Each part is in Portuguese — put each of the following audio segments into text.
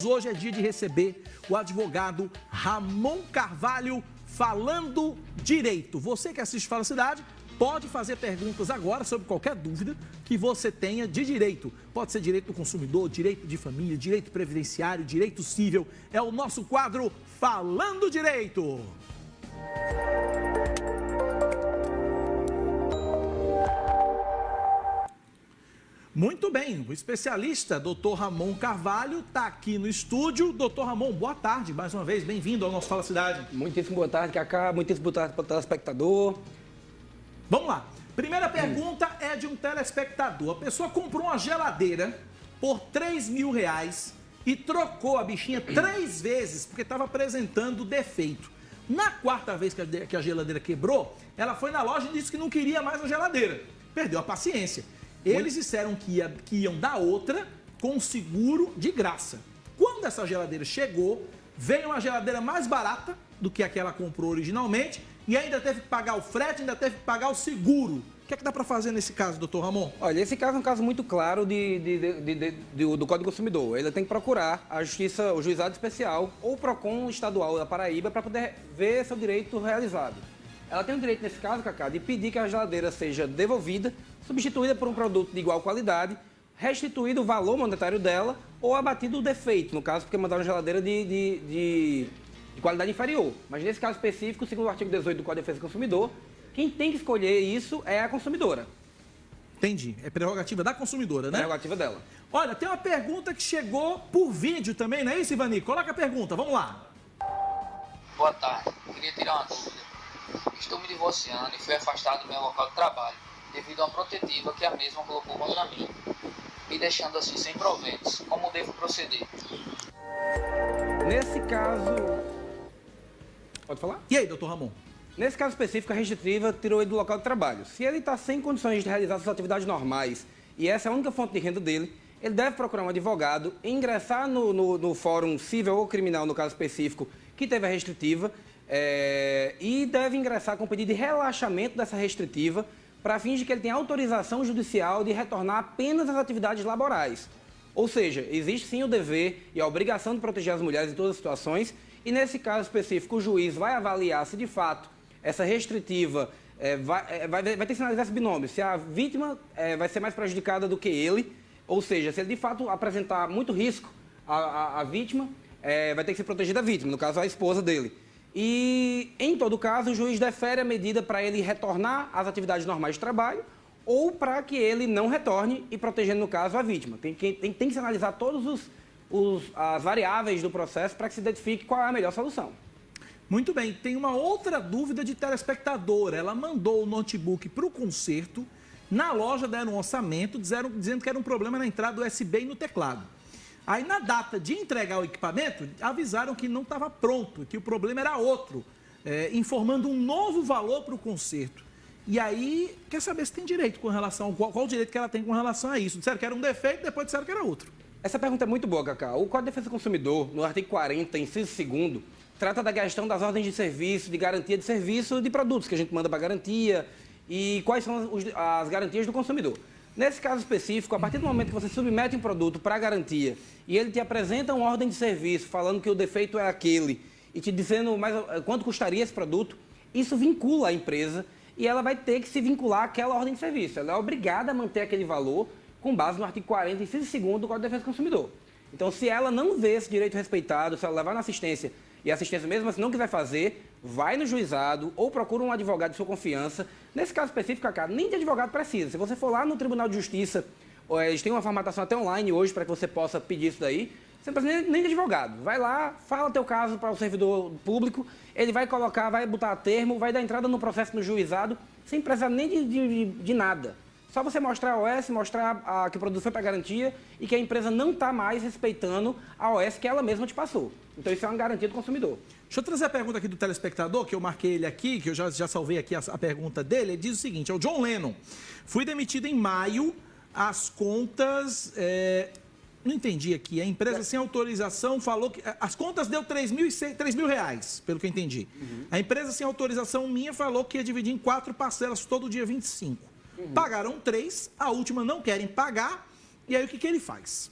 Hoje é dia de receber o advogado Ramon Carvalho falando direito. Você que assiste Fala Cidade pode fazer perguntas agora sobre qualquer dúvida que você tenha de direito. Pode ser direito do consumidor, direito de família, direito previdenciário, direito civil. É o nosso quadro Falando Direito. Muito bem, o especialista, doutor Ramon Carvalho, está aqui no estúdio. Doutor Ramon, boa tarde, mais uma vez, bem-vindo ao nosso Fala Cidade. Muitíssimo boa tarde, Cacá, muitíssimo boa tarde para o telespectador. Vamos lá, primeira pergunta é de um telespectador. A pessoa comprou uma geladeira por R$3.000 e trocou a bichinha 3 vezes porque estava apresentando defeito. Na quarta vez que a geladeira quebrou, ela foi na loja e disse que não queria mais a geladeira. Perdeu a paciência. Eles disseram que iam dar outra com seguro de graça. Quando essa geladeira chegou, veio uma geladeira mais barata do que a que ela comprou originalmente e ainda teve que pagar o frete, ainda teve que pagar o seguro. O que é que dá para fazer nesse caso, doutor Ramon? Olha, esse caso é um caso muito claro do Código do Consumidor. Ele tem que procurar a Justiça, o Juizado Especial ou o PROCON estadual da Paraíba para poder ver seu direito realizado. Ela tem o direito, nesse caso, Cacá, de pedir que a geladeira seja devolvida, substituída por um produto de igual qualidade, restituído o valor monetário dela ou abatido o defeito, no caso, porque mandaram uma geladeira de qualidade inferior. Mas nesse caso específico, segundo o artigo 18 do Código de Defesa do Consumidor, quem tem que escolher isso é a consumidora. Entendi. É prerrogativa da consumidora, né? Prerrogativa dela. Olha, tem uma pergunta que chegou por vídeo também, não é isso, Ivani? Coloca a pergunta, vamos lá. Boa tarde. Queria tirar uma dúvida. Estou me divorciando e fui afastado do meu local de trabalho devido a uma protetiva que a mesma colocou contra mim, me deixando assim sem proventos. Como devo proceder? Nesse caso... Pode falar? E aí, doutor Ramon? Nesse caso específico, a restritiva tirou ele do local de trabalho. Se ele está sem condições de realizar suas atividades normais e essa é a única fonte de renda dele, ele deve procurar um advogado, ingressar no fórum civil ou criminal, no caso específico, que teve a restritiva, e deve ingressar com pedido de relaxamento dessa restritiva para fins de que ele tenha autorização judicial de retornar apenas às atividades laborais. Ou seja, existe sim o dever e a obrigação de proteger as mulheres em todas as situações e nesse caso específico o juiz vai avaliar se de fato essa restritiva vai ter que sinalizar esse binômio, se a vítima vai ser mais prejudicada do que ele, ou seja, se ele de fato apresentar muito risco à vítima, vai ter que ser protegida a vítima, no caso a esposa dele. E, em todo caso, o juiz defere a medida para ele retornar às atividades normais de trabalho ou para que ele não retorne e protegendo, no caso, a vítima. Tem que se analisar todas as variáveis do processo para que se identifique qual é a melhor solução. Muito bem, tem uma outra dúvida de telespectadora. Ela mandou o notebook para o conserto, na loja deram um orçamento, dizendo que era um problema na entrada USB e no teclado. Aí, na data de entregar o equipamento, avisaram que não estava pronto, que o problema era outro, informando um novo valor para o conserto. E aí, quer saber se tem direito com relação, qual o direito que ela tem com relação a isso. Disseram que era um defeito, depois disseram que era outro. Essa pergunta é muito boa, Cacá. O Código de Defesa do Consumidor, no artigo 40, inciso 2º, trata da questão das ordens de serviço, de garantia de serviço de produtos que a gente manda para garantia e quais são as garantias do consumidor. Nesse caso específico, a partir do momento que você submete um produto para garantia e ele te apresenta uma ordem de serviço falando que o defeito é aquele e te dizendo quanto custaria esse produto, isso vincula a empresa e ela vai ter que se vincular àquela ordem de serviço. Ela é obrigada a manter aquele valor com base no artigo 40, inciso 2º do Código de Defesa do Consumidor. Então, se ela não vê esse direito respeitado, se ela levar na assistência e a assistência mesmo assim não quiser fazer, vai no juizado ou procura um advogado de sua confiança. Nesse caso específico, cara, nem de advogado precisa. Se você for lá no Tribunal de Justiça, eles têm uma formatação até online hoje para que você possa pedir isso daí, você não precisa nem de advogado. Vai lá, fala teu caso para o servidor público, ele vai colocar, vai botar a termo, vai dar entrada no processo no juizado, sem precisar nem de nada. Só você mostrar a OS, mostrar que o produto foi para garantia e que a empresa não está mais respeitando a OS que ela mesma te passou. Então isso é uma garantia do consumidor. Deixa eu trazer a pergunta aqui do telespectador, que eu marquei ele aqui, que eu já salvei aqui a pergunta dele. Ele diz o seguinte, é o John Lennon. Fui demitido em maio, as contas... não entendi aqui. A empresa sem autorização falou que... As contas deu R$3.000, pelo que eu entendi. Uhum. A empresa sem autorização minha falou que ia dividir em 4 parcelas todo dia 25. Pagaram 3, a última não querem pagar, e aí o que ele faz?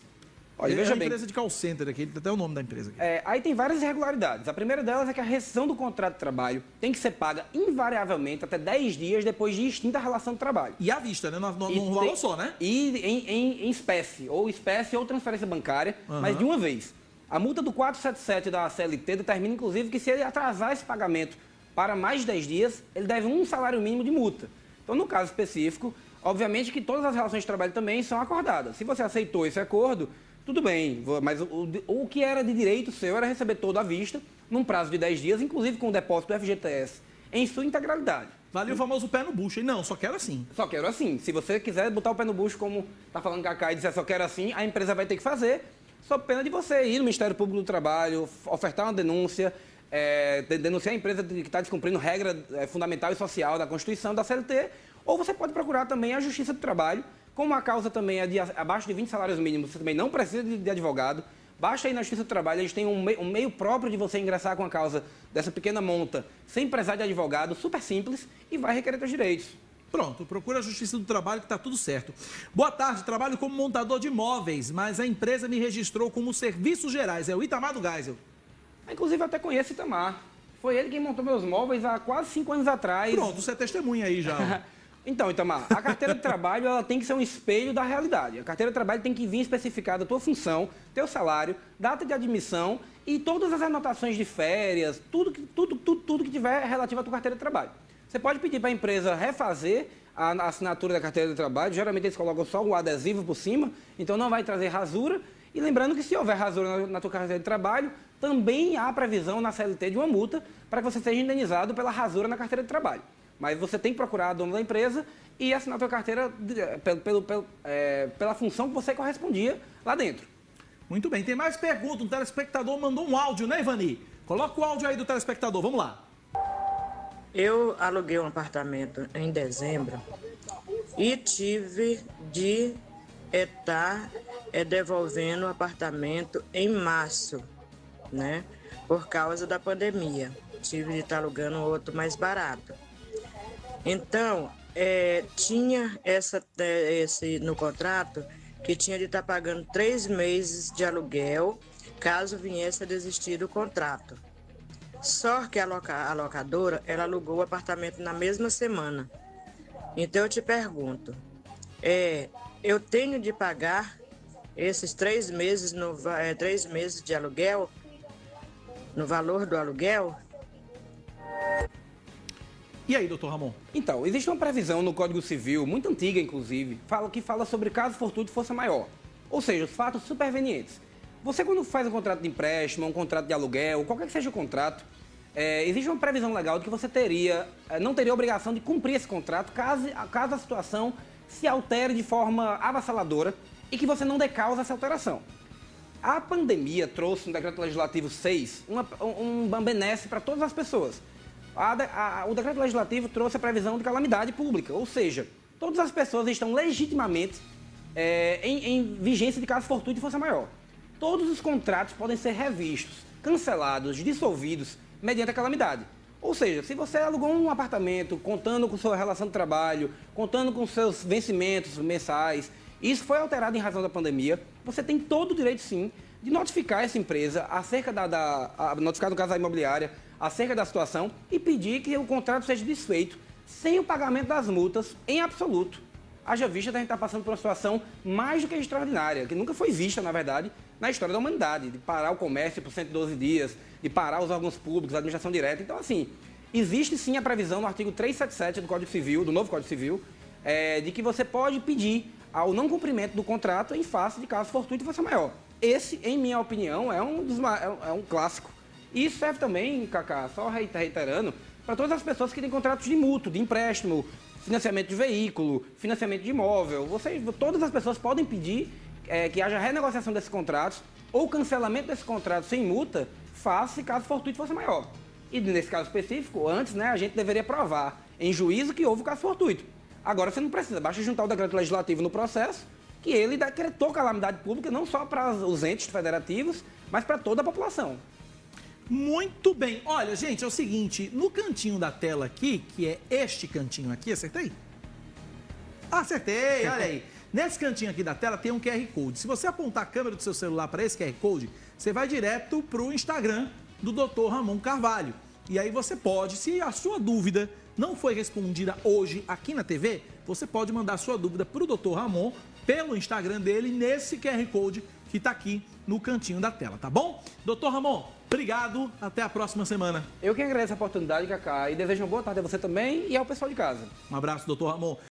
Olha, É veja uma bem. empresa de call center aqui, até o nome da empresa aqui. Aí tem várias irregularidades. A primeira delas é que a rescisão do contrato de trabalho tem que ser paga invariavelmente até 10 dias depois de extinta a relação de trabalho. E à vista, né? Num E valor tem- só, né? E em espécie ou transferência bancária, mas de uma vez. A multa do 477 da CLT determina, inclusive, que se ele atrasar esse pagamento para mais de 10 dias, ele deve um salário mínimo de multa. Então, no caso específico, obviamente que todas as relações de trabalho também são acordadas. Se você aceitou esse acordo, tudo bem, mas o que era de direito seu era receber todo à vista, num prazo de 10 dias, inclusive com o depósito do FGTS em sua integralidade. Vale o famoso pé no bucho, hein? Não, só quero assim. Só quero assim. Se você quiser botar o pé no bucho, como está falando Cacá, e disser só quero assim, a empresa vai ter que fazer, sob pena de você ir no Ministério Público do Trabalho, ofertar uma denúncia, denunciar a empresa que está descumprindo regra fundamental e social da Constituição, da CLT, ou você pode procurar também a Justiça do Trabalho. Como a causa também é de abaixo de 20 salários mínimos, você também não precisa de advogado. Basta ir na Justiça do Trabalho, eles têm um meio próprio de você ingressar com a causa dessa pequena monta, sem precisar de advogado, super simples, e vai requerer seus direitos. Pronto, procura a Justiça do Trabalho que está tudo certo. Boa tarde, trabalho como montador de imóveis, mas a empresa me registrou como Serviços Gerais. É o Itamar do Geisel. Inclusive, eu até conheço Itamar. Foi ele quem montou meus móveis há quase 5 anos atrás. Pronto, você é testemunha aí já. Então, Itamar, a carteira de trabalho ela tem que ser um espelho da realidade. A carteira de trabalho tem que vir especificada a tua função, teu salário, data de admissão e todas as anotações de férias, tudo que tiver relativo à tua carteira de trabalho. Você pode pedir para a empresa refazer a assinatura da carteira de trabalho, geralmente eles colocam só um adesivo por cima, então não vai trazer rasura. E lembrando que se houver rasura na tua carteira de trabalho, também há previsão na CLT de uma multa para que você seja indenizado pela rasura na carteira de trabalho. Mas você tem que procurar a dona da empresa e assinar a tua carteira pela função que você correspondia lá dentro. Muito bem, tem mais perguntas. Um telespectador mandou um áudio, né, Ivani? Coloca o áudio aí do telespectador, vamos lá. Eu aluguei um apartamento em dezembro e tive de estar devolvendo o apartamento em março, né? Por causa da pandemia. Tive de estar alugando outro mais barato. Então, tinha esse no contrato que tinha de estar pagando 3 meses de aluguel caso viesse a desistir do contrato. Só que a locadora, ela alugou o apartamento na mesma semana. Então eu te pergunto, eu tenho de pagar esses 3 meses, 3 meses de aluguel, no valor do aluguel? E aí, doutor Ramon? Então, existe uma previsão no Código Civil, muito antiga inclusive, que fala sobre caso fortuito de força maior. Ou seja, os fatos supervenientes. Você, quando faz um contrato de empréstimo, um contrato de aluguel, qualquer que seja o contrato, existe uma previsão legal de que você não teria obrigação de cumprir esse contrato caso a situação se altere de forma avassaladora e que você não dê causa a essa alteração. A pandemia trouxe no Decreto Legislativo 6 uma benesse para todas as pessoas. O Decreto Legislativo trouxe a previsão de calamidade pública, ou seja, todas as pessoas estão legitimamente em vigência de caso fortuito de força maior. Todos os contratos podem ser revistos, cancelados, dissolvidos mediante a calamidade. Ou seja, se você alugou um apartamento contando com sua relação de trabalho, contando com seus vencimentos mensais, isso foi alterado em razão da pandemia, você tem todo o direito, sim, de notificar essa empresa acerca notificar, no caso, a imobiliária, acerca da situação e pedir que o contrato seja desfeito sem o pagamento das multas em absoluto. Haja vista que a gente está passando por uma situação mais do que extraordinária, que nunca foi vista, na verdade, na história da humanidade, de parar o comércio por 112 dias, de parar os órgãos públicos, a administração direta. Então, assim, existe sim a previsão no artigo 377 do Código Civil, do novo Código Civil, de que você pode pedir ao não cumprimento do contrato em face de caso fortuito e força maior. Esse, em minha opinião, é um clássico. E isso serve também, Cacá, só reiterando, para todas as pessoas que têm contratos de mútuo, de empréstimo, financiamento de veículo, financiamento de imóvel. Todas as pessoas podem pedir que haja renegociação desses contratos ou cancelamento desse contrato sem multa, face caso fortuito fosse maior. E nesse caso específico, antes, né, a gente deveria provar em juízo que houve o caso fortuito. Agora você não precisa, basta juntar o decreto legislativo no processo, que ele decretou calamidade pública não só para os entes federativos, mas para toda a população. Muito bem. Olha, gente, é o seguinte, no cantinho da tela aqui, que é este cantinho aqui, acertei? Acertei, olha aí. Nesse cantinho aqui da tela tem um QR Code. Se você apontar a câmera do seu celular para esse QR Code, você vai direto para o Instagram do Dr. Ramon Carvalho. E aí você pode, se a sua dúvida não foi respondida hoje aqui na TV, você pode mandar a sua dúvida para o Dr. Ramon pelo Instagram dele, nesse QR Code que está aqui no cantinho da tela, tá bom? Dr. Ramon, obrigado, até a próxima semana. Eu que agradeço a oportunidade, Cacá, e desejo uma boa tarde a você também e ao pessoal de casa. Um abraço, Dr. Ramon.